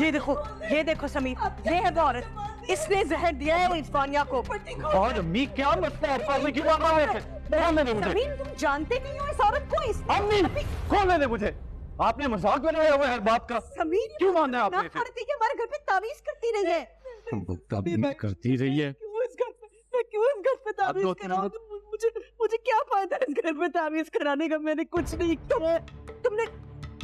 ये देखो समीर, ये है वो औरत, इसने जहर दिया है वो इरफानिया को। और अम्मी क्या मसला है? क्यों मार रहे थे? समीर तुम जानते नहीं हो इस औरत को। अम्मी कौन लेने मुझे? आपने मजाक बनाया हुआ है हर बात का। समीर क्यों मानना है आपने? हमारे घर पे तावीज करती रही है। तावीज करती रही है? क्यों इस घर पे तावीज कराऊं? मुझे क्या फायदा इस घर पे तावीज कराने का? मैंने कुछ नहीं किया।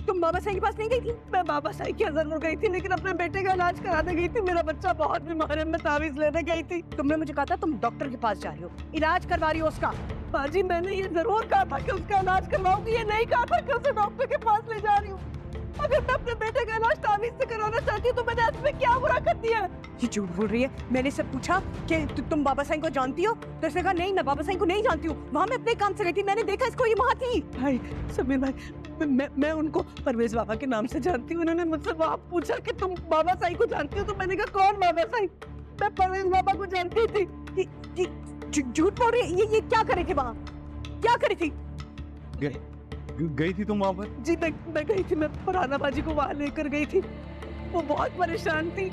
तुम बाबा साईं के पास नहीं गई थी? मैं बाबा साईं के जरूर गई थी, लेकिन अपने बेटे का इलाज कराने गई थी। मेरा बच्चा बहुत बीमार है, मैं तावीज लेने गई थी। तुमने मुझे कहा था तुम डॉक्टर के पास जा रही हो, इलाज करवा रही हो उसका। बाजी मैंने ये जरूर कहा था कि उसका इलाज करवाऊंगी, ये नहीं कहा था कि उसे डॉक्टर के पास ले जा रही हूँ। अगर मैं अपने बेटे का इलाज तावीज से कराना चाहती हूँ तो मैंने इसमें क्या बुरा कर दिया? ये झूठ बोल रही है। मैंने इससे पूछा कि तुम बाबा साईं को जानती हो, तो इसने कहा नहीं मैं बाबा साईं को नहीं जानती हूँ। वहाँ मैं अपने काम से गई थी, मैंने देखा इसको, ये वहाँ थी। भाई समीर भाई, मैं उनको परवेज बाबा के नाम से जानती हूँ। उन्होंने मुझसे वहाँ पूछा कि तुम बाबा साईं को जानती हो, तो मैंने कहा कौन बाबा साईं? मैं परवेज बाबा को जानती थी। झूठ बोल रही है। ये क्या करे थे वहाँ? क्या करी थी? गई थी तुम वहाँ पर? जी मैं गई थी। मैं फरहाना बाजी को वहाँ लेकर गई थी। वो बहुत परेशान थी,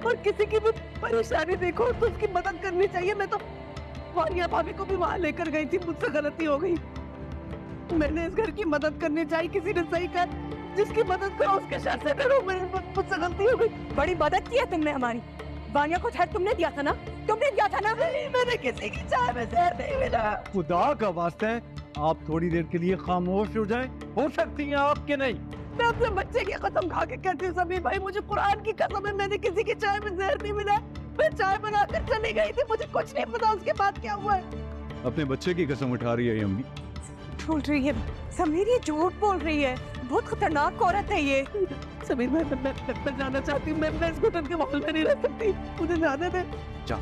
और किसी की भी परेशानी देखो तो उसकी मदद करनी चाहिए। मैं तो वारिया भाभी को भी वहाँ लेकर गई थी, मुझसे गलती हो गई। मैंने इस घर की मदद करनी चाहिए। किसी ने सही कहा, जिसकी मदद करो उसके साथ से करो। मुझसे गलती हो गई। बड़ी मदद की है तुमने हमारी। वानिया को ठहर तुमने दिया था ना? तुमने दिया था ना? मैंने किसी की चाय में जहर नहीं मिला। खुदा का वास्ता है आप थोड़ी देर के लिए खामोश हो जाएं। हो सकती है आपके नहीं। मैं अपने बच्चे की कसम खा के कहती हूँ समीर भाई, मुझे कुरान की कसम है, मैंने किसी की चाय में जहर नहीं मिला। मैं चाय बनाकर चली गई थी, मुझे कुछ नहीं पता उसके बाद क्या हुआ है। अपने बच्चे की कसम उठा रही है अम्मी। बोल रही है समीर, ये झूठ बोल रही है। बहुत खतरनाक औरत है ये। समीर मैं जाना चाहती हूँ। मैं इस घुटन के माहौल में नहीं रह सकती, मुझे जाने दे। जा।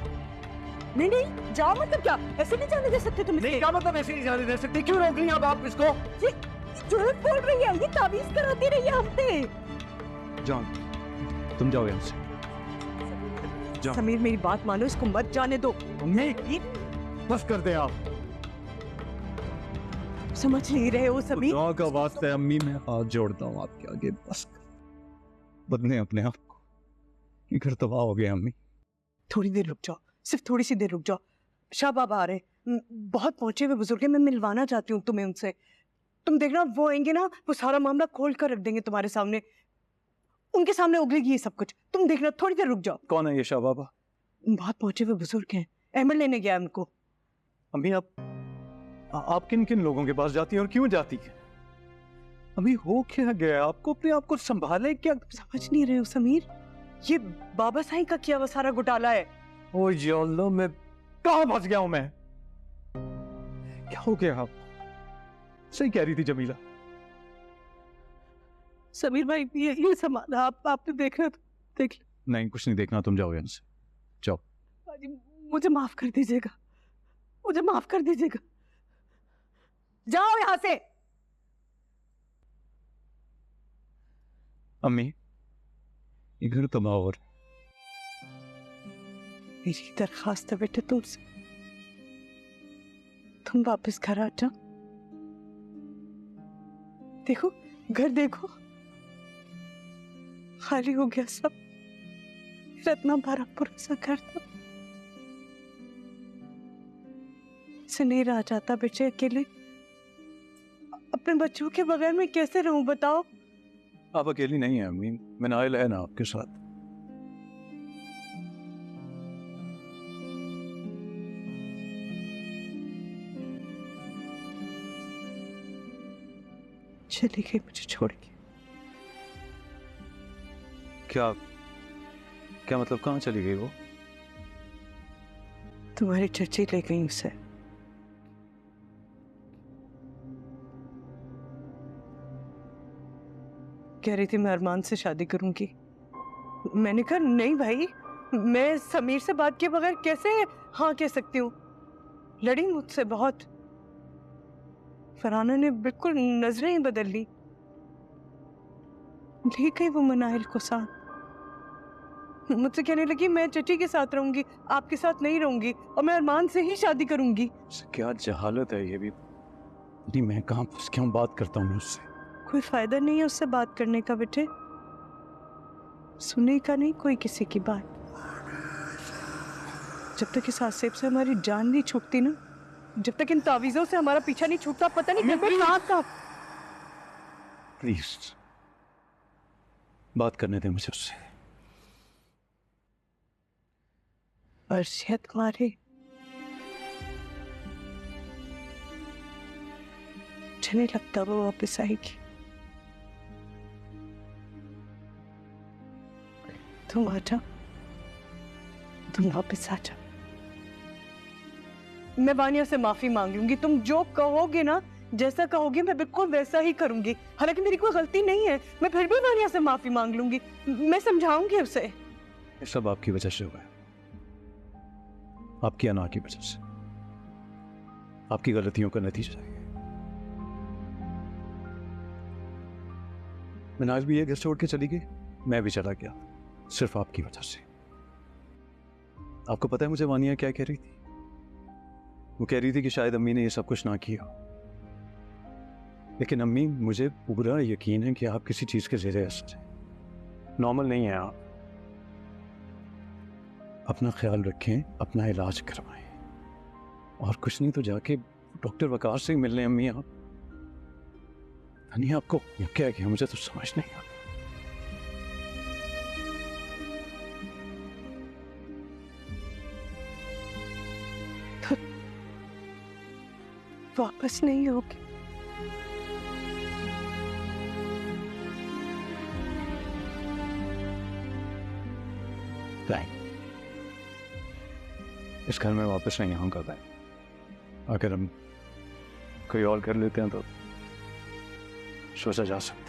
नहीं जाओ। मतलब क्या ऐसे नहीं जाने दे सकते तुम? नहीं क्या मतलब ऐसे नहीं जाने दे सकते? क्यों रोक रही हैं आप इसको? ये झूठ बोल रही है, ये तावीज कराती रही है हमसे। जाओ तुम जाओ यहाँ से। जाओ। समीर मेरी बात मानो, इसको मत जाने दो। नहीं बस कर दे आप। समझ नहीं रहे हो समीर? खुदा का वास्ता है अम्मी, मैं हाथ जोड़ता हूँ आपके आगे, बस बदले अपने आप को। ये घर तबाह हो गया अम्मी। थोड़ी देर रुक जाओ, सिर्फ थोड़ी सी देर रुक जाओ। शाह बाबा आ रहे हैं, बहुत पहुंचे हुए बुजुर्ग हैं, मैं मिलवाना चाहती हूँ तुम्हें उनसे। तुम देखना वो आएंगे ना, वो सारा मामला खोल कर रख देंगे तुम्हारे सामने। उनके सामने उगलेगी ये सब कुछ। तुम देखना, थोड़ी देर रुक जाओ। कौन है ये शाह बाबा? बहुत पहुंचे हुए बुजुर्ग हैं, अहमद लेने गया उनको। अम्मी आप किन किन लोगों के पास जाती हैं और क्यों जाती हैं? अभी हो क्या गया? आपको अपने आप को संभाले क्या? समझ नहीं रहे हो समीर? ये बाबा साईं का किया हुआ सारा घोटाला है। ओ या अल्लाह, मैं कहाँ फंस गया हूं? मैं क्या हो गया? आप सही कह रही थी जमीला। समीर भाई ये सामान आपने देखना तो देख लो। नहीं कुछ नहीं देखना, तुम जाओ यहाँ से, जाओ। मुझे माफ कर दीजिएगा, मुझे माफ कर दीजिएगा। जाओ यहाँ से। अम्मी ये घर तबाह हो रहा है। मेरी दरखास्त है बेटे तुमसे, तुम वापस घर आ जाओ। देखो घर देखो, खाली हो गया सब। मेरा इतना भरा पूरा सा घर था, से नहीं रहा जाता बेटे अकेले। अपने बच्चों के बगैर मैं कैसे रहूं बताओ? आप अकेली नहीं है अम्मी, मिनाइल है ना आपके साथ। चली गई मुझे छोड़ के। क्या क्या मतलब? कहाँ चली गई वो? तुम्हारी चची ले गई उसे। कह रही थी मैं अरमान से शादी करूंगी। मैंने कहा नहीं भाई, मैं समीर से बात किए बगैर कैसे हाँ कह सकती हूँ। लड़ी मुझसे बहुत। फरहाना ने बिल्कुल नजरें ही बदल ली। ले गई वो मनाइल को साथ। मुझसे कहने लगी मैं चची के साथ रहूंगी, आपके साथ नहीं रहूंगी, और मैं अरमान से ही शादी करूंगी। क्या जहालत है ये भी। नहीं मैं कहाँ फंस गया हूँ? बात करता हूँ उससे। कोई फायदा नहीं है उससे बात करने का बेटे, सुनने का नहीं कोई किसी की बात। जब तक इस आसेब से हमारी जान नहीं छूटती ना, जब तक इन तावीजों से हमारा पीछा नहीं छूटता, पता नहीं कब कहाँ था। प्लीज बात करने दे मुझे उससे। अर्शिया तुम्हारे मुझे नहीं लगता वो वापस आएगी। तुम आ जाओ, तुम वापस आ जाओ। मैं वानिया से माफी मांग लूंगी, तुम जो कहोगे ना, जैसा कहोगे मैं बिल्कुल वैसा ही करूंगी। हालांकि मेरी कोई गलती नहीं है, मैं फिर भी वानिया से माफी मांग लूंगी, मैं समझाऊंगी उसे। ये सब आपकी वजह से हुआ है, आपकी अना की वजह से, आपकी गलतियों का नतीजा है। मिनाज भी ये घर छोड़ के चली गई, मैं भी चला गया, सिर्फ आपकी वजह से। आपको पता है मुझे वानिया क्या कह रही थी? वो कह रही थी कि शायद अम्मी ने ये सब कुछ ना किया, लेकिन अम्मी मुझे पूरा यकीन है कि आप किसी चीज के ज़ेरे असर हैं, नॉर्मल नहीं है आप। अपना ख्याल रखें, अपना इलाज करवाएं, और कुछ नहीं तो जाके डॉक्टर वकार से ही मिल लें। अम्मी आप नहीं, आपको क्या किया मुझे तो समझ नहीं आता। वापस नहीं होगी। नहीं, इस घर में वापस नहीं आऊंगा मैं। अगर हम कोई और कर लेते हैं तो सोचा जा सकता।